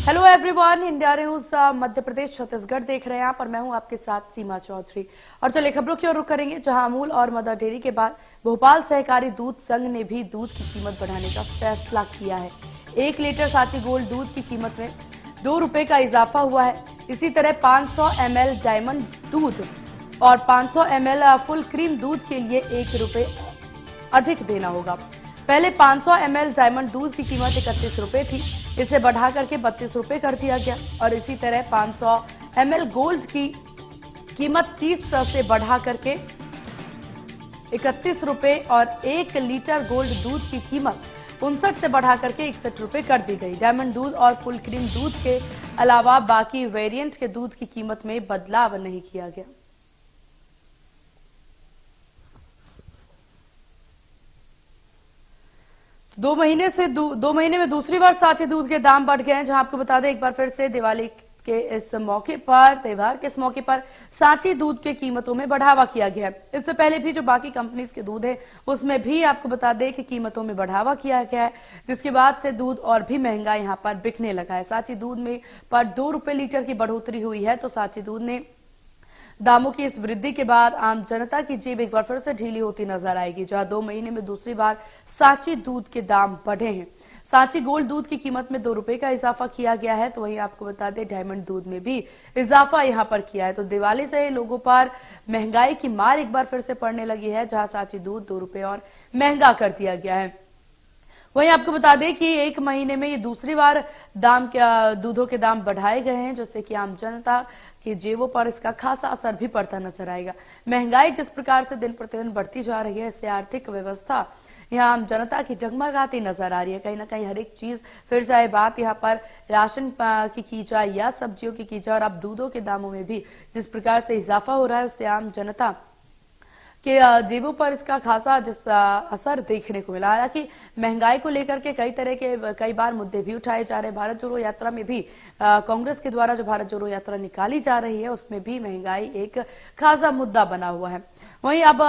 Hello everyone, India news Madhya Pradesh Chhattisgarh देख रहे हैं आप और मैं हूं आपके साथ सीमा चौधरी। और चलिए खबरों की ओर रुख करेंगे, जहां अमूल और मदर डेयरी के बाद भोपाल सहकारी दूध संघ ने भी दूध की कीमत बढ़ाने का फैसला किया है। 1 लीटर सांची गोल्ड दूध की कीमत में 2 रुपए का इजाफा हुआ है। इसी तरह 500 ml डायमंड दूध और 500 ml फुल क्रीम दूध के लिए 1 रुपए अधिक देना होगा। पहले 500 ml डायमंड दूध की कीमत 31 रुपए थी, इसे बढ़ा करके 32 रुपए कर दिया गया। और इसी तरह 500 ml गोल्ड की कीमत 30 से बढ़ा करके 31 रुपए और 1 लीटर गोल्ड दूध की कीमत 59 से बढ़ा करके 61 रुपए कर दी गई। डायमंड दूध और फुल क्रीम दूध के अलावा बाकी वेरिएंट के दूध की कीमत में बदलाव नहीं किया गया। दो महीने में दूसरी बार सांची दूध के दाम बढ़ गए हैं। जहां आपको बता दें, एक बार फिर से दिवाली के इस मौके पर, त्योहार के इस मौके पर सांची दूध के कीमतों में बढ़ावा किया गया है। इससे पहले भी जो बाकी कंपनीज के दूध है उसमें भी आपको बता दें कि कीमतों में बढ़ावा किया गया है, जिसके बाद से दूध और भी महंगा यहां पर बिकने लगा है। सांची दूध में पर 2 रुपए लीटर की बढ़ोतरी हुई है, तो सांची दूध ने दामों की इस वृद्धि के बाद आम जनता की जेब एक बार फिर से ढीली होती नजर आएगी। जहां 2 महीने में दूसरी बार सांची दूध के दाम बढ़े हैं। सांची गोल्ड दूध की कीमत में 2 रुपए का इजाफा किया गया है, तो वहीं आपको बता दें डायमंड दूध में भी इजाफा यहां पर किया है। तो दिवाली से लोगों पर महंगाई की मार एक बार फिर से पड़ने लगी है, जहां सांची दूध 2 रुपए और महंगा कर दिया गया है। वहीं आपको बता दें कि 1 महीने में ये दूसरी बार दूधों के दाम बढ़ाए गए हैं, जिससे कि आम जनता की जेबों पर इसका खासा असर भी पड़ता नजर आएगा। महंगाई जिस प्रकार से दिन प्रतिदिन बढ़ती जा रही है, इससे आर्थिक व्यवस्था यहाँ आम जनता की जगमगाती नजर आ रही है। कहीं ना कहीं हर एक चीज, फिर चाहे बात यहाँ पर राशन की जाए या सब्जियों की जाए, और अब दूधों के दामों में भी जिस प्रकार से इजाफा हो रहा है, उससे आम जनता कि जेबों पर इसका खासा असर देखने को मिला। हालांकि महंगाई को लेकर के कई बार मुद्दे भी उठाए जा रहे हैं। भारत जोड़ो यात्रा में भी कांग्रेस के द्वारा जो भारत जोड़ो यात्रा निकाली जा रही है, उसमें भी महंगाई एक खासा मुद्दा बना हुआ है। वहीं अब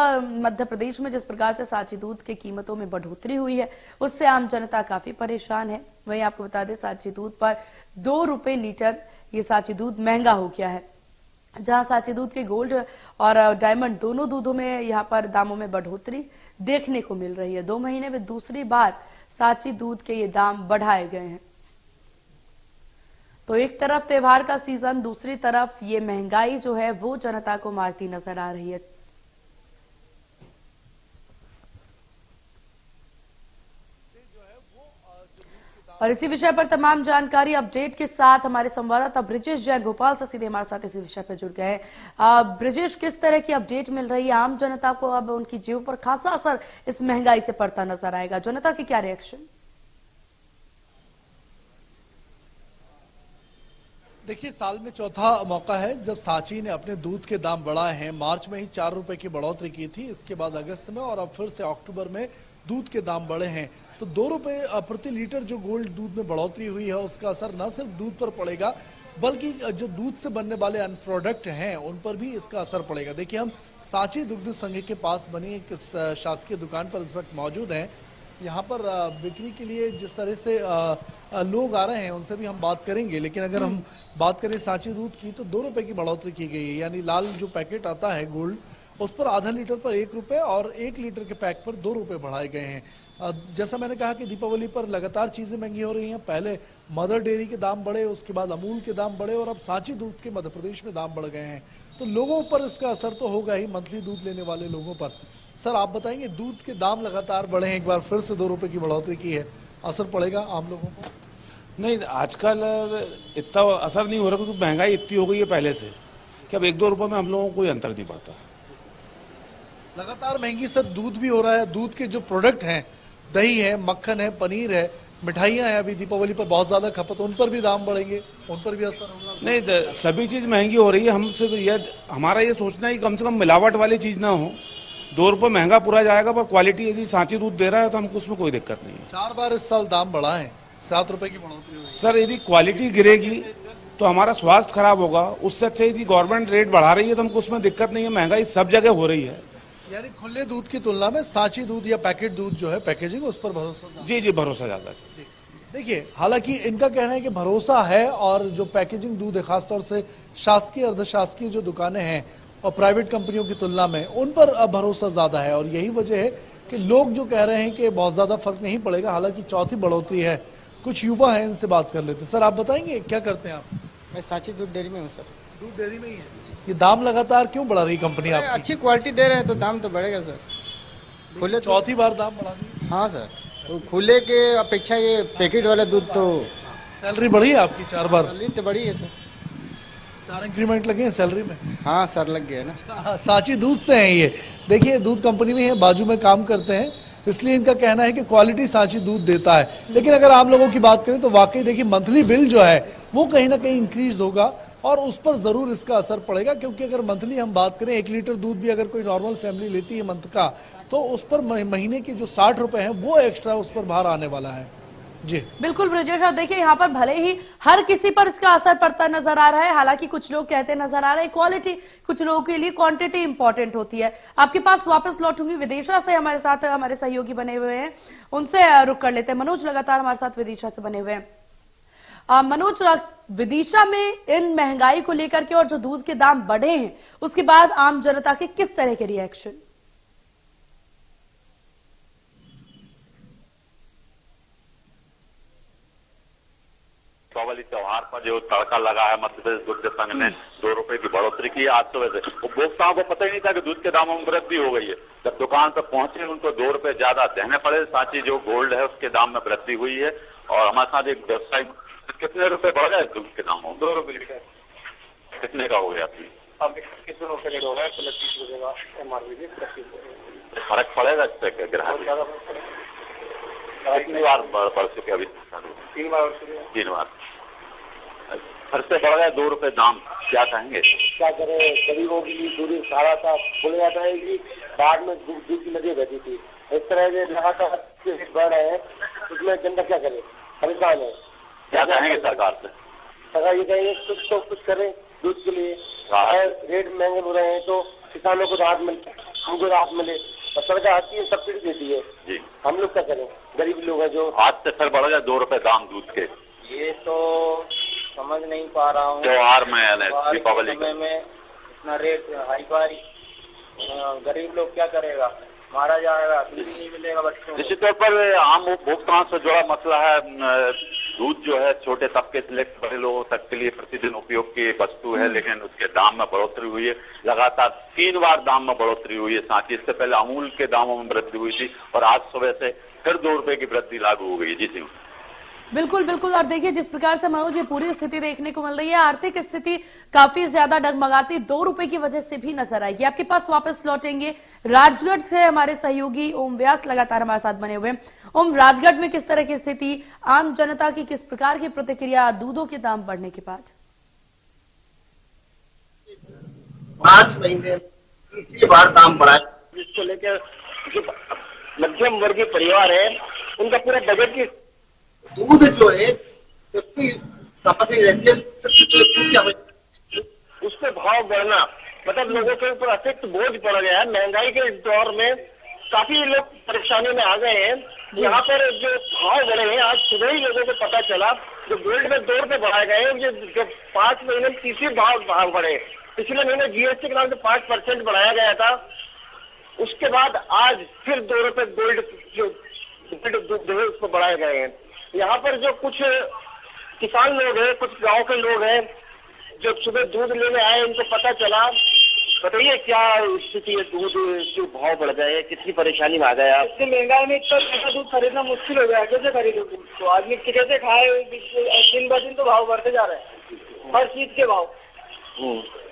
मध्य प्रदेश में जिस प्रकार से सांची दूध की कीमतों में बढ़ोतरी हुई है, उससे आम जनता काफी परेशान है। वहीं आपको बता दें, सांची दूध पर 2 रुपए लीटर ये सांची दूध महंगा हो गया है। जहां सांची दूध के गोल्ड और डायमंड दोनों दूधों में यहां पर दामों में बढ़ोतरी देखने को मिल रही है। 2 महीने में दूसरी बार सांची दूध के ये दाम बढ़ाए गए हैं। तो एक तरफ त्योहार का सीजन, दूसरी तरफ ये महंगाई जो है वो जनता को मारती नजर आ रही है। और इसी विषय पर तमाम जानकारी अपडेट के साथ हमारे संवाददाता ब्रिजेश जैन भोपाल से सीधे हमारे साथ इसी विषय पर जुड़ गए हैं। ब्रिजेश, किस तरह की अपडेट मिल रही है? आम जनता को अब उनकी जेब पर खासा असर इस महंगाई से पड़ता नजर आएगा, जनता की क्या रिएक्शन? देखिए, साल में चौथा मौका है जब सांची ने अपने दूध के दाम बढ़ाए हैं। मार्च में ही 4 रुपए की बढ़ोतरी की थी, इसके बाद अगस्त में और अब फिर से अक्टूबर में दूध के दाम बढ़े हैं। तो 2 रुपए प्रति लीटर जो गोल्ड दूध में बढ़ोतरी हुई है, उसका असर न सिर्फ दूध पर पड़ेगा, बल्कि जो दूध से बनने वाले अन्य प्रोडक्ट हैं उन पर भी इसका असर पड़ेगा। देखिए, हम सांची दुग्ध संघ के पास बनी एक शासकीय दुकान पर इस वक्त मौजूद हैं। यहाँ पर बिक्री के लिए जिस तरह से लोग आ रहे हैं उनसे भी हम बात करेंगे, लेकिन अगर हम बात करें सांची दूध की, तो 2 रुपए की बढ़ोतरी की गई है। यानी लाल जो पैकेट आता है गोल्ड, उस पर आधा लीटर पर 1 रुपए और 1 लीटर के पैक पर 2 रुपए बढ़ाए गए हैं। जैसा मैंने कहा कि दीपावली पर लगातार चीजें महंगी हो रही हैं। पहले मदर डेयरी के दाम बढ़े, उसके बाद अमूल के दाम बढ़े और अब सांची दूध के मध्य प्रदेश में दाम बढ़ गए हैं। तो लोगों पर इसका असर तो होगा ही, मंथली दूध लेने वाले लोगों पर। सर, आप बताएंगे, दूध के दाम लगातार बढ़े हैं, एक बार फिर से 2 रुपए की बढ़ोतरी की है, असर पड़ेगा आम लोगों को? नहीं, आजकल इतना असर नहीं हो रहा, क्योंकि महंगाई इतनी हो गई है पहले से कि अब 1-2 रुपए में हम लोगों को कोई अंतर नहीं पड़ता। लगातार महंगी सर दूध भी हो रहा है। दूध के जो प्रोडक्ट हैं, दही है, मक्खन है, पनीर है, मिठाइयां हैं, अभी दीपावली पर बहुत ज्यादा खपत, उन पर भी दाम बढ़ेंगे, उन पर भी असर होगा? नहीं, सभी चीज महंगी हो रही है। हमसे हमारा ये सोचना है कि कम से कम मिलावट वाली चीज ना हो। 2 रुपए महंगा पूरा जाएगा, पर क्वालिटी यदि सांची दूध दे रहा है तो हमको उसमें कोई दिक्कत नहीं है। 4 बार इस साल दाम बढ़ा है, 7 रुपए की बढ़ोतरी हुई। सर, यदि क्वालिटी गिरेगी तो हमारा स्वास्थ्य खराब होगा। उससे अच्छा यदि गवर्नमेंट रेट बढ़ा रही है तो हमको उसमें दिक्कत नहीं है। महंगाई सब जगह हो रही है। यानी खुले दूध की तुलना में सांची दूध या पैकेट दूध जो है, पैकेजिंग, उस पर भरोसा? जी, भरोसा ज्यादा है। देखिए, हालांकि इनका कहना है कि भरोसा है और जो पैकेजिंग दूध है, खासतौर से शासकीय अर्धशासकीय जो दुकानें हैं और प्राइवेट कंपनियों की तुलना में उन पर भरोसा ज्यादा है और यही वजह है कि लोग जो कह रहे हैं कि बहुत ज्यादा फर्क नहीं पड़ेगा। हालांकि चौथी बढ़ोतरी है। कुछ युवा है, इनसे बात कर लेते हैं। सर, आप बताएंगे क्या करते हैं आप? मैं सांची दूध डेयरी में हूँ सर। दूध डेयरी में ही है। ये दाम लगातार क्यों बढ़ा रही कंपनी? आप अच्छी क्वालिटी दे रहे हैं तो दाम तो बढ़ेगा सर। खुले चौथी बार दाम बढ़ा दी। हाँ सर, तो खुले के अपेक्षा ये पैकेट वाला दूध तो। सैलरी बढ़ी है आपकी 4 बार? सैलरी तो बढ़ी है सर। 4 इंक्रीमेंट लगे हैं सैलरी में? हाँ सर, लग गया ना। सांची दूध से हैं ये। देखिए, दूध कंपनी में है, बाजू में काम करते हैं, इसलिए इनका कहना है कि क्वालिटी सांची दूध देता है। लेकिन अगर आम लोगों की बात करें तो वाकई देखिए, मंथली बिल जो है वो कहीं ना कहीं इंक्रीज होगा और उस पर जरूर इसका असर पड़ेगा। क्योंकि अगर मंथली हम बात करें, 1 लीटर दूध भी अगर कोई नॉर्मल फैमिली लेती है मंथ का, तो उस पर महीने के जो 60 रुपए हैं वो एक्स्ट्रा उस पर बाहर आने वाला है। जी बिल्कुल ब्रजेश, और देखिए यहाँ पर भले ही हर किसी पर इसका असर पड़ता नजर आ रहा है, हालांकि कुछ लोग कहते नजर आ रहे हैं क्वालिटी, कुछ लोगों के लिए क्वांटिटी इंपॉर्टेंट होती है। आपके पास वापस लौटूंगी, विदिशा से हमारे साथ हमारे सहयोगी बने हुए हैं, उनसे रुक कर लेते हैं। मनोज लगातार हमारे साथ विदिशा से बने हुए हैं। मनोज, विदिशा में इन महंगाई को लेकर के और जो दूध के दाम बढ़े हैं उसके बाद आम जनता के किस तरह के रिएक्शन? दीपावली त्योहार पर जो तड़का लगा है, मध्य प्रदेश दुग्ध संघ ने 2 रुपए की बढ़ोतरी की आज सुबह से। उपभोक्ताओं को पता ही नहीं था कि दूध के दामों में वृद्धि हो गई है। जब दुकान पर पहुंचे उनको 2 रुपए ज्यादा देने पड़े। सांची जो गोल्ड है उसके दाम में वृद्धि हुई है। और हमारे साथ एक व्यवसायी, कितने रुपए बढ़ गए दूध के दामों? 2 रुपए लीटर। कितने का हो गया? अब 21 रुपए रेट हो रहा है, 30 रुपए का एमआरपी से 25 रुपए। फर्क पड़ेगा इससे ग्राहक? कितनी बार बढ़ चुके अभी? 3 बार। 3 बार फिर से बढ़ गया 2 रुपए दाम। क्या कहेंगे? क्या करें, गरीबों की दूरी सहारा था। बोला जाता है कि बाढ़ में दूध की नदी बहती थी, इस तरह के लगातार बढ़ रहे हैं, उसमें जनता क्या करे, परेशान है। क्या कहेंगे सरकार से? सरकार ये कहेंगे कुछ तो कुछ करें दूध के लिए। रेट महंगे हो रहे हैं तो किसानों को राहत मिले, हमको राहत मिले। और सरकार हर चीज सब्सिडी देती है जी, हम लोग क्या करें, गरीब लोग हैं जो। आज से फिर बढ़ गया 2 रुपए दाम दूध के। ये तो समझ नहीं पा रहा हूँ। त्योहार में, दीपावली में इतना रेट हाई फाई, गरीब लोग क्या करेगा, मारा जाएगा, दूध नहीं मिलेगा बच्चों को। निश्चित तौर पर आम उपभोक्ताओं से जुड़ा मसला है। दूध जो है छोटे तबके से लेकर बड़े लोगों तक के लिए प्रतिदिन उपयोग की वस्तु है, लेकिन उसके दाम में बढ़ोतरी हुई है। लगातार 3 बार दाम में बढ़ोतरी हुई है। साथ ही इससे पहले अमूल के दामों में वृद्धि हुई थी और आज सुबह से फिर 2 रुपए की वृद्धि लागू हो गई है। जी सिंह, बिल्कुल बिल्कुल। और देखिए, जिस प्रकार से मनोज ये पूरी स्थिति देखने को मिल रही है, आर्थिक स्थिति काफी ज्यादा डगमगाती 2 रुपए की वजह से भी नजर आएगी। आपके पास वापस लौटेंगे, राजगढ़ से हमारे सहयोगी ओम व्यास लगातार हमारे साथ बने हुए हैं। ओम, राजगढ़ में किस तरह की स्थिति, आम जनता की किस प्रकार की प्रतिक्रिया दूधों के दाम बढ़ने के बाद? 5 महीने तीसरी बार दाम बढ़ा, जिसको लेकर जो मध्यम वर्गीय परिवार है उनका पूरा बजट की दूध जो है उसकी खपत रहती है, उस पर भाव बढ़ना मतलब लोगों के ऊपर अतिरिक्त बोझ पड़ गया है। महंगाई के इस दौर में काफी लोग परेशानी में आ गए हैं। यहाँ पर जो भाव बढ़े हैं, आज सुबह ही लोगों को पता चला, जो गोल्ड में 2 रुपए बढ़ाए गए हैं, जो 5 महीने में तीसरी भाव बढ़े। पिछले महीने जीएसटी के नाम से 5% बढ़ाया गया था, उसके बाद आज फिर 2 रुपए गोल्ड जो दूध है उसको बढ़ाए गए हैं। यहाँ पर जो कुछ किसान लोग हैं, कुछ गांव के लोग हैं जो सुबह दूध लेने आए, उनको पता चला। बताइए क्या स्थिति है, दूध जो भाव बढ़ गए, कितनी परेशानी में आ गया। इतनी महंगाई में इतना दूध खरीदना मुश्किल हो गया, कैसे खरीदो दूध? तो आदमी कैसे खाए, दिन ब दिन तो भाव बढ़ते जा रहे हैं, हर चीज के भाव,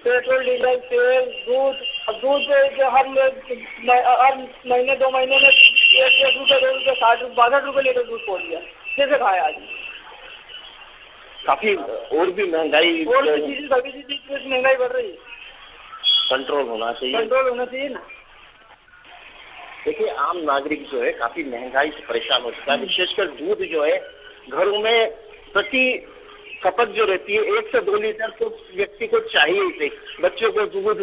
पेट्रोल, डीजल, तेल, दूध। अब दूध जो हर महीने 2 महीने में 1 रुपए 2 रुपए 62 रुपए लीटर दूध पहुंच गया, कैसे खाए आदमी? काफी और भी महंगाई, और भी चीज महंगाई बढ़ रही है। कंट्रोल होना चाहिए ना। देखिए, आम नागरिक जो है काफी महंगाई से परेशान हो चुका है। विशेषकर दूध जो है घरों में प्रति खपत जो रहती है 1 से 2 लीटर तो व्यक्ति को चाहिए ही। बच्चों को दूध,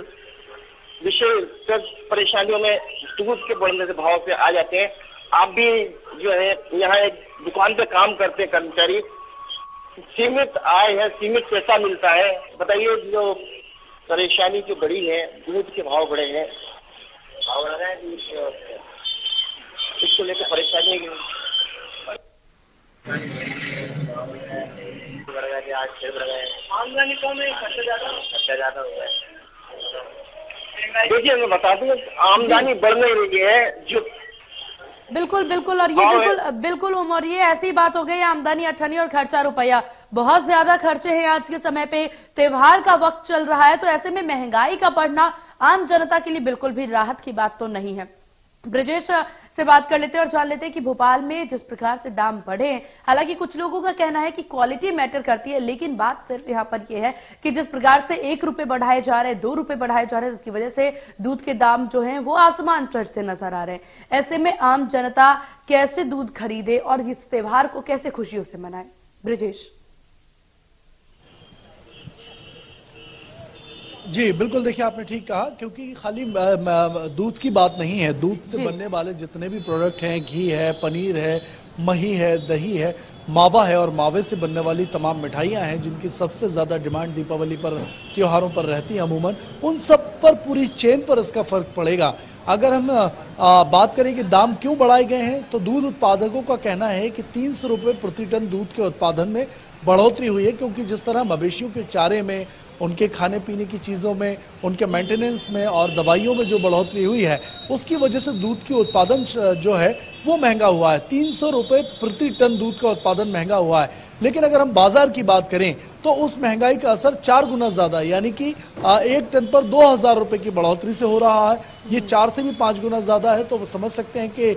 विशेष परेशानियों में दूध के बढ़ने से भाव पे आ जाते हैं। आप भी जो है यहाँ एक दुकान पे काम करते कर्मचारी, सीमित आय है, सीमित पैसा मिलता है। बताइए जो परेशानी जो बड़ी है, दूध के भाव बढ़े हैं, भाव बढ़ रहा है, इसको लेकर परेशानी है। आज फिर बढ़ गए, आमदनी कम है, खर्चा ज्यादा हो गया है। देखिए मैं बता दूं, आमदनी बढ़ नहीं रही है जो बिल्कुल बिल्कुल, और ये बिल्कुल और ये ऐसी बात हो गई, आमदनी अठन्नी और खर्चा रुपया, बहुत ज्यादा खर्चे हैं आज के समय पे। त्योहार का वक्त चल रहा है, तो ऐसे में महंगाई का बढ़ना आम जनता के लिए बिल्कुल भी राहत की बात तो नहीं है। ब्रजेश से बात कर लेते हैं और जान लेते हैं कि भोपाल में जिस प्रकार से दाम बढ़े हैं, हालांकि कुछ लोगों का कहना है कि क्वालिटी मैटर करती है, लेकिन बात सिर्फ यहाँ पर यह है कि जिस प्रकार से 1 रुपए बढ़ाए जा रहे हैं, 2 रुपए बढ़ाए जा रहे हैं, जिसकी वजह से दूध के दाम जो हैं वो आसमान चढ़ते नजर आ रहे हैं। ऐसे में आम जनता कैसे दूध खरीदे और इस त्योहार को कैसे खुशियों से मनाए? ब्रजेश जी बिल्कुल, देखिए आपने ठीक कहा, क्योंकि खाली दूध की बात नहीं है। दूध से बनने वाले जितने भी प्रोडक्ट हैं, घी है, पनीर है, मही है, दही है, मावा है और मावे से बनने वाली तमाम मिठाइयां हैं, जिनकी सबसे ज्यादा डिमांड दीपावली पर, त्योहारों पर रहती है अमूमन, उन सब पर पूरी चेन पर इसका फर्क पड़ेगा। अगर हम बात करें कि दाम क्यों बढ़ाए गए हैं, तो दूध उत्पादकों का कहना है कि 300 रुपए प्रति टन दूध के उत्पादन में बढ़ोतरी हुई है, क्योंकि जिस तरह मवेशियों के चारे में, उनके खाने पीने की चीज़ों में, उनके मेंटेनेंस में और दवाइयों में जो बढ़ोतरी हुई है, उसकी वजह से दूध की उत्पादन जो है वो महंगा हुआ है। 300 रुपए प्रति टन दूध का उत्पादन महंगा हुआ है। लेकिन अगर हम बाजार की बात करें तो उस महंगाई का असर 4 गुना ज्यादा, यानी कि 1 टन पर 2000 रुपए की बढ़ोतरी से हो रहा है। ये 4 से भी 5 गुना ज्यादा है। तो समझ सकते हैं कि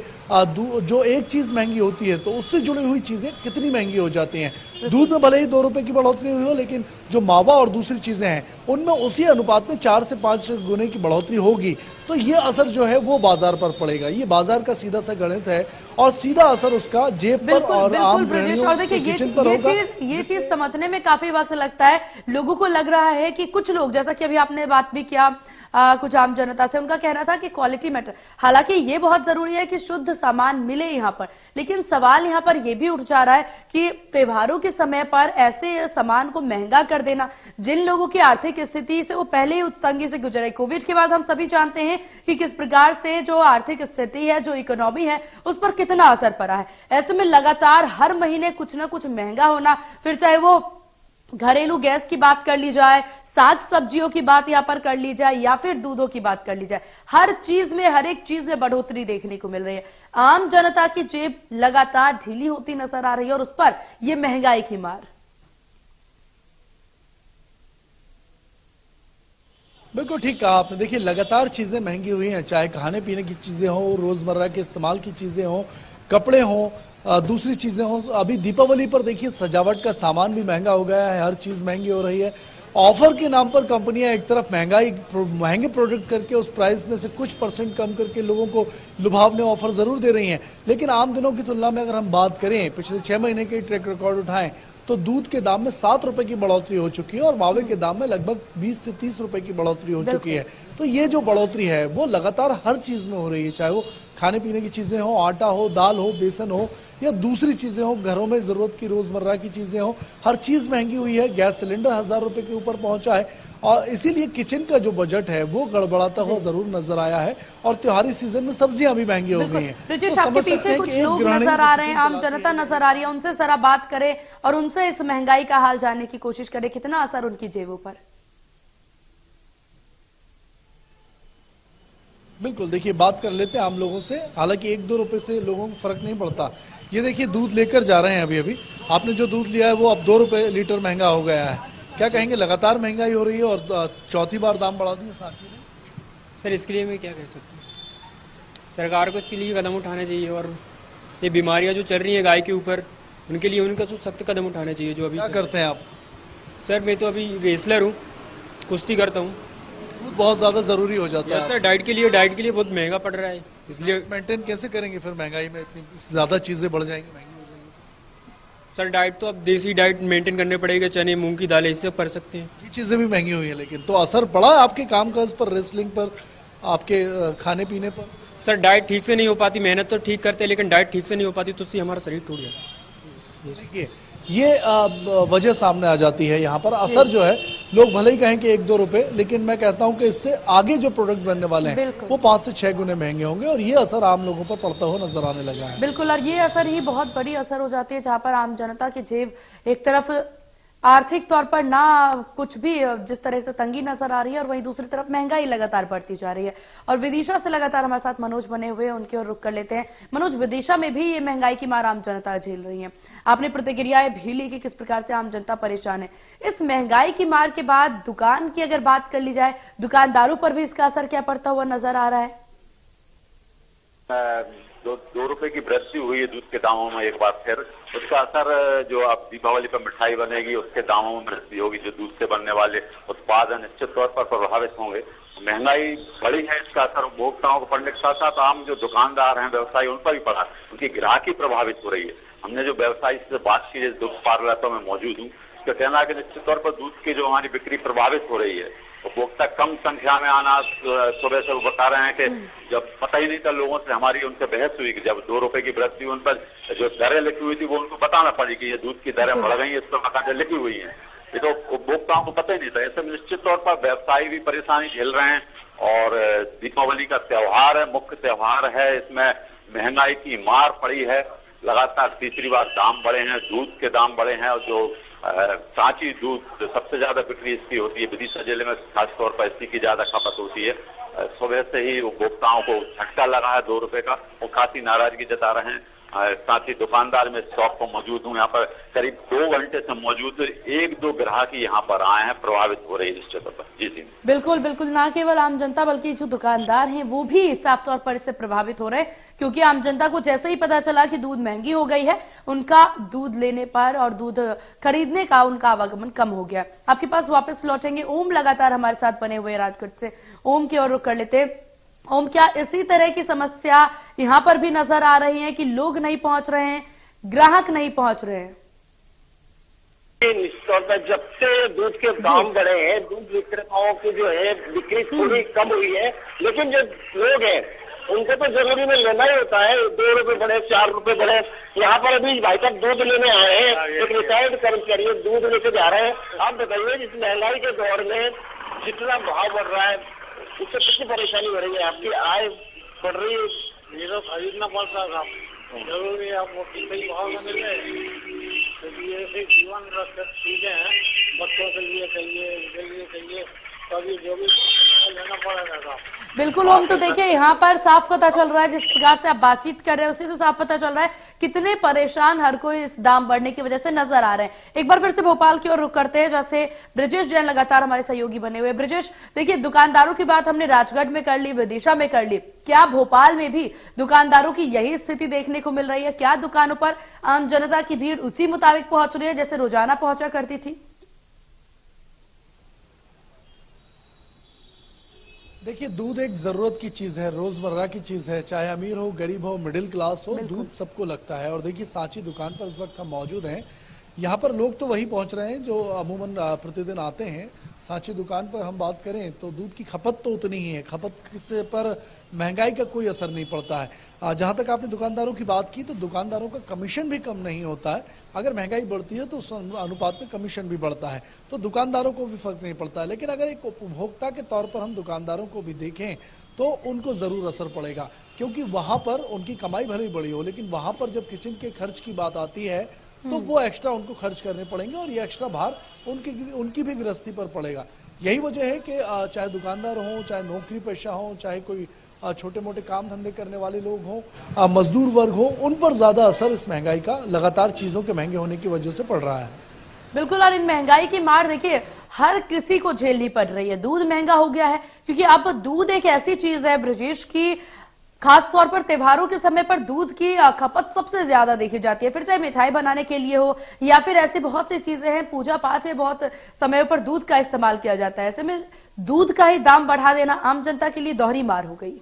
जो एक चीज महंगी होती है तो उससे जुड़ी हुई चीजें कितनी महंगी हो जाती हैं। दूध में भले ही 2 रुपए की बढ़ोतरी हुई हो, लेकिन जो मावा और दूसरी चीजें हैं उनमें उसी अनुपात में 4 से 5 गुने की बढ़ोतरी होगी। तो ये असर जो है वो बाजार पर पड़ेगा। ये बाजार का सीधा सा गणित है और सीधा असर उसका जेब पर और आम गृहिणियों के किचन पर होगा। ये चीज समझने में काफी वक्त लगता है। लोगों को लग रहा है कि कुछ लोग, जैसा कि अभी आपने बात भी किया कुछ आम जनता से, उनका कहना था कि क्वालिटी मैटर, हालांकि ये बहुत जरूरी है कि शुद्ध सामान मिले यहाँ पर, लेकिन सवाल यहाँ पर यह भी उठ जा रहा है कि त्योहारों के समय पर ऐसे सामान को महंगा कर देना, जिन लोगों की आर्थिक स्थिति से वो पहले ही तंगी से गुजरे, कोविड के बाद हम सभी जानते हैं कि किस प्रकार से जो आर्थिक स्थिति है, जो इकोनॉमी है, उस पर कितना असर पड़ा है। ऐसे में लगातार हर महीने कुछ ना कुछ महंगा होना, फिर चाहे वो घरेलू गैस की बात कर ली जाए, साग सब्जियों की बात यहाँ पर कर ली जाए, या फिर दूधों की बात कर ली जाए, हर चीज में, हर एक चीज में बढ़ोतरी देखने को मिल रही है। आम जनता की जेब लगातार ढीली होती नजर आ रही है और उस पर यह महंगाई की मार। बिल्कुल ठीक कहा आपने। देखिए लगातार चीजें महंगी हुई हैं, चाहे खाने पीने की चीजें हो, रोजमर्रा के इस्तेमाल की चीजें हो, कपड़े हो, दूसरी चीजें हो। अभी दीपावली पर देखिए सजावट का सामान भी महंगा हो गया है, हर चीज महंगी हो रही है। ऑफर के नाम पर कंपनियां एक तरफ महंगे प्रोडक्ट करके उस प्राइस में से कुछ % कम करके लोगों को लुभावने ऑफर जरूर दे रही हैं, लेकिन आम दिनों की तुलना में अगर हम बात करें, पिछले 6 महीने के ट्रैक रिकॉर्ड उठाएं तो दूध के दाम में 7 रुपए की बढ़ोतरी हो चुकी है और मावे के दाम में लगभग 20 से 30 रुपए की बढ़ोतरी हो चुकी है। तो ये जो बढ़ोतरी है वो लगातार हर चीज में हो रही है, चाहे वो खाने पीने की चीजें हो, आटा हो, दाल हो, बेसन हो या दूसरी चीजें हो, घरों में जरूरत की रोजमर्रा की चीजें हो, हर चीज महंगी हुई है। गैस सिलेंडर 1000 रुपए के ऊपर पहुंचा है और इसीलिए किचन का जो बजट है वो गड़बड़ाता हुआ जरूर नजर आया है। और त्योहारी सीजन में सब्जियां भी महंगी हो गई हैं। तो आपके पीछे कुछ लोग नजर आ रहे हैं, आम जनता नजर आ रही है, उनसे जरा बात करें और उनसे इस महंगाई का हाल जानने की कोशिश करें, कितना असर उनकी जेबों पर। बिल्कुल, देखिए बात कर लेते हैं आम लोगों से। हालांकि 1-2 रुपए से लोगों को फर्क नहीं पड़ता। ये देखिए दूध लेकर जा रहे हैं, अभी आपने जो दूध लिया है वो अब 2 रुपए लीटर महंगा हो गया है। क्या कहेंगे, लगातार महंगाई हो रही है और चौथी बार दाम बढ़ा दिए सांची ने। सर इसके लिए मैं क्या कह सकता हूँ, सरकार को इसके लिए कदम उठाने चाहिए और ये बीमारियां जो चल रही हैं गाय के ऊपर, उनके लिए उनका तो सख्त कदम उठाने चाहिए। जो अभी क्या करते हैं आप? सर मैं तो अभी रेसलर हूँ, कुश्ती करता हूँ। बहुत ज्यादा जरूरी हो जाता है सर, डाइट के लिए बहुत महंगा पड़ रहा है, इसलिए मेंटेन कैसे करेंगे फिर महंगाई में, इतनी ज्यादा चीजें बढ़ जाएंगी, महंगी हो जाएंगी। सर डाइट तो अब देसी डाइट मेंटेन करने पड़ेगा, चने मूंग की दालें इससे कर सकते हैं। ये चीजें भी महंगी हुई है, लेकिन तो असर पड़ा आपके कामकाज पर, रेसलिंग पर, आपके खाने पीने पर? सर डाइट ठीक से नहीं हो पाती, मेहनत तो ठीक करते लेकिन डाइट ठीक से नहीं हो पाती तो उससे हमारा शरीर टूट जाता। देखिए ये वजह सामने आ जाती है। यहाँ पर असर जो है, लोग भले ही कहें कि 1-2 रुपए, लेकिन मैं कहता हूं कि इससे आगे जो प्रोडक्ट बनने वाले हैं वो 5 से 6 गुने महंगे होंगे और ये असर आम लोगों पर पड़ता हुआ नजर आने लगा है। बिल्कुल, और ये असर ही बहुत बड़ी असर हो जाती है, जहां पर आम जनता की जेब एक तरफ आर्थिक तौर पर ना कुछ भी जिस तरह से तंगी नजर आ रही है और वहीं दूसरी तरफ महंगाई लगातार बढ़ती जा रही है। और विदिशा से लगातार हमारे साथ मनोज बने हुए हैं, उनकी ओर रुख कर लेते हैं। मनोज, विदिशा में भी ये महंगाई की मार आम जनता झेल रही है, आपने प्रतिक्रियाएं भी ली कि किस प्रकार से आम जनता परेशान है। इस महंगाई की मार के बाद दुकान की अगर बात कर ली जाए, दुकानदारों पर भी इसका असर क्या पड़ता हुआ नजर आ रहा है? 2 रुपए की वृद्धि हुई है दूध के दामों में, एक बार फिर उसका असर जो अब दीपावली पर मिठाई बनेगी उसके दामों में वृद्धि होगी। जो दूध से बनने वाले उत्पाद हैं निश्चित तौर पर प्रभावित होंगे। महंगाई बढ़ी है, इसका असर उपभोक्ताओं को पड़ने के साथ साथ आम जो दुकानदार हैं, व्यवसायी, उन पर भी पड़ा। उनकी ग्राहकी प्रभावित हो रही है। हमने जो व्यवसायी से बात की, दूध पार्लर में मौजूद हूँ, उसका कहना है कि निश्चित तौर पर दूध की जो हमारी बिक्री प्रभावित हो रही है। उपभोक्ता कम संख्या में आना, सुबह से वो बता रहे हैं कि जब पता ही नहीं था लोगों से, हमारी उनसे बहस हुई कि जब 2 रुपए की वृद्धि, उन पर जो दरें लिखी हुई थी वो उनको बताना पड़ी कि ये दूध की दरें बढ़ गई, इस पर बाकायदा लिखी हुई है। ये तो उपभोक्ताओं को पता ही नहीं था। ऐसे में निश्चित तौर पर व्यवसायी भी परेशानी झेल रहे हैं। और दीपावली का त्योहार है, मुख्य त्योहार है, इसमें महंगाई की मार पड़ी है। लगातार तीसरी बार दाम बढ़े हैं, दूध के दाम बढ़े हैं। और जो सांची दूध सबसे ज्यादा बिक्री इसकी होती है, विदिशा जिले में खासतौर पर इसकी ज्यादा खपत होती है। सुबह से ही उपभोक्ताओं को झटका लगा है 2 रुपए का, वो काफी नाराजगी जता रहे हैं। साथ ही दुकानदार में शॉप पर मौजूद हूँ, यहाँ पर करीब 2 घंटे से मौजूद 1-2 ग्राहक यहाँ पर आए हैं, प्रभावित हो रही है इस जगह पर। जी जी बिल्कुल बिल्कुल, ना केवल आम जनता बल्कि जो दुकानदार हैं वो भी साफ तौर पर इससे प्रभावित हो रहे हैं, क्योंकि आम जनता को जैसे ही पता चला कि दूध महंगी हो गई है, उनका दूध लेने पर और दूध खरीदने का उनका आवागमन कम हो गया। आपके पास वापस लौटेंगे, ओम लगातार हमारे साथ बने हुए राजगढ़ से, ओम की ओर रुख कर लेते हैं। ओम, क्या इसी तरह की समस्या यहाँ पर भी नजर आ रही है कि लोग नहीं पहुंच रहे हैं, ग्राहक नहीं पहुंच रहे हैं? निश्चित तौर पर जब से दूध के दाम बढ़े हैं, दूध विक्रेताओं की जो है बिक्री थोड़ी कम हुई है, लेकिन जो लोग हैं उनको तो जरूरी में लेना ही होता है। 2 रुपए बढ़े, 4 रुपए बढ़े। यहाँ पर अभी भाई साहब दूध लेने आए हैं, एक रिटायर्ड कर्मचारी दूध लेके जा रहे हैं। आप बताइए, इस महंगाई के दौर में जितना भाव बढ़ रहा है उससे कितनी परेशानी हो रही है? आपकी आय बढ़ रही है, ये तो खरीदना पड़ता है, जरूरी है आपको सही भाव में मिल रहे। ऐसे जीवन चीजें हैं, बच्चों के लिए चाहिए, इनके लिए चाहिए, कभी जो भी लेना पड़ेगा। बिल्कुल ओम, तो देखिए यहाँ पर साफ पता चल रहा है, जिस प्रकार से आप बातचीत कर रहे हैं उसी से साफ पता चल रहा है कितने परेशान हर कोई इस दाम बढ़ने की वजह से नजर आ रहे हैं। एक बार फिर से भोपाल की ओर रुख करते हैं, जैसे ब्रिजेश जैन लगातार हमारे सहयोगी बने हुए। ब्रिजेश, देखिए दुकानदारों की बात हमने राजगढ़ में कर ली, विदिशा में कर ली, क्या भोपाल में भी दुकानदारों की यही स्थिति देखने को मिल रही है? क्या दुकानों पर आम जनता की भीड़ उसी मुताबिक पहुंच रही है जैसे रोजाना पहुंचा करती थी? देखिए, दूध एक जरूरत की चीज है, रोजमर्रा की चीज है। चाहे अमीर हो, गरीब हो, मिडिल क्लास हो, दूध सबको लगता है। और देखिए, सांची दुकान पर इस वक्त हम मौजूद हैं। यहाँ पर लोग तो वही पहुंच रहे हैं जो अमूमन प्रतिदिन आते हैं। सांची दुकान पर हम बात करें तो दूध की खपत तो उतनी ही है, खपत से पर महंगाई का कोई असर नहीं पड़ता है। जहां तक आपने दुकानदारों की बात की, तो दुकानदारों का कमीशन भी कम नहीं होता है। अगर महंगाई बढ़ती है तो उस अनुपात में कमीशन भी बढ़ता है, तो दुकानदारों को भी फर्क नहीं पड़ता है। लेकिन अगर एक उपभोक्ता के तौर पर हम दुकानदारों को भी देखें तो उनको जरूर असर पड़ेगा, क्योंकि वहां पर उनकी कमाई भले ही बड़ी हो, लेकिन वहां पर जब किचन के खर्च की बात आती है तो वो एक्स्ट्रा उनको खर्च करने पड़ेंगे और ये एक्स्ट्रा भार उनकी भी गृहस्थी पर पड़ेगा। यही वजह है कि चाहे दुकानदार हो, चाहे नौकरी पेशा हो, चाहे कोई छोटे मोटे काम धंधे करने वाले लोग हों, मजदूर वर्ग हो, उन पर ज्यादा असर इस महंगाई का लगातार चीजों के महंगे होने की वजह से पड़ रहा है। बिल्कुल, और इन महंगाई की मार देखिए हर किसी को झेलनी पड़ रही है। दूध महंगा हो गया है, क्योंकि अब दूध एक ऐसी चीज है ब्रजेश की, खास तौर पर त्योहारों के समय पर दूध की खपत सबसे ज्यादा देखी जाती है। फिर चाहे मिठाई बनाने के लिए हो या फिर ऐसी बहुत सी चीजें हैं, पूजा पाठ है, बहुत समय पर दूध का इस्तेमाल किया जाता है। ऐसे में दूध का ही दाम बढ़ा देना आम जनता के लिए दोहरी मार हो गई।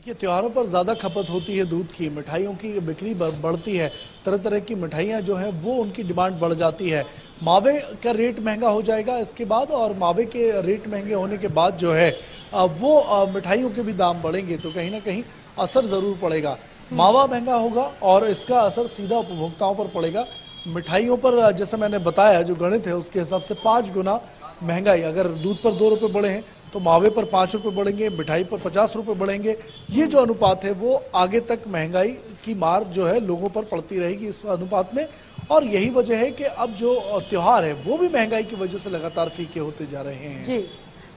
ये त्योहारों पर ज्यादा खपत होती है दूध की, मिठाइयों की बिक्री बढ़ती है, तरह तरह की मिठाइयां जो हैं वो उनकी डिमांड बढ़ जाती है। मावे का रेट महंगा हो जाएगा इसके बाद, और मावे के रेट महंगे होने के बाद जो है वो मिठाइयों के भी दाम बढ़ेंगे, तो कहीं ना कहीं असर जरूर पड़ेगा। मावा महंगा होगा और इसका असर सीधा उपभोक्ताओं पर पड़ेगा। मिठाइयों पर जैसे मैंने बताया, जो गणित है उसके हिसाब से 5 गुना महंगाई, अगर दूध पर 2 रुपए बढ़े हैं तो मावे पर 5 रुपए बढ़ेंगे, मिठाई पर 50 रुपए बढ़ेंगे। ये जो अनुपात है वो आगे तक महंगाई की मार जो है लोगों पर पड़ती रहेगी इस अनुपात में, और यही वजह है कि अब जो त्योहार है वो भी महंगाई की वजह से लगातार फीके होते जा रहे हैं। जी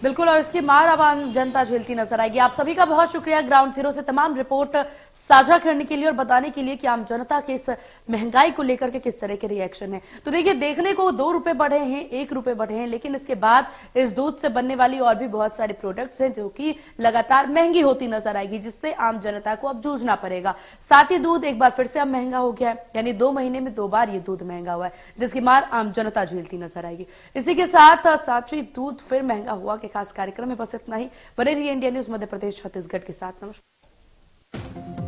बिल्कुल, और इसकी मार अब आम जनता झेलती नजर आएगी। आप सभी का बहुत शुक्रिया ग्राउंड जीरो से तमाम रिपोर्ट साझा करने के लिए और बताने के लिए कि आम जनता के इस महंगाई को लेकर के किस तरह के रिएक्शन है। तो देखिए, देखने को 2 रुपए बढ़े हैं, 1 रुपए बढ़े हैं, लेकिन इसके बाद इस दूध से बनने वाली और भी बहुत सारे प्रोडक्ट्स हैं जो कि लगातार महंगी होती नजर आएगी, जिससे आम जनता को अब जूझना पड़ेगा। साथ ही दूध एक बार फिर से अब महंगा हो गया है, यानी 2 महीने में 2 बार ये दूध महंगा हुआ है, जिसकी मार आम जनता झेलती नजर आएगी। इसी के साथ सांची दूध फिर महंगा हुआ के खास कार्यक्रम में बस इतना ही। बने रहिए इंडिया न्यूज मध्य प्रदेश छत्तीसगढ़ के साथ। नमस्कार।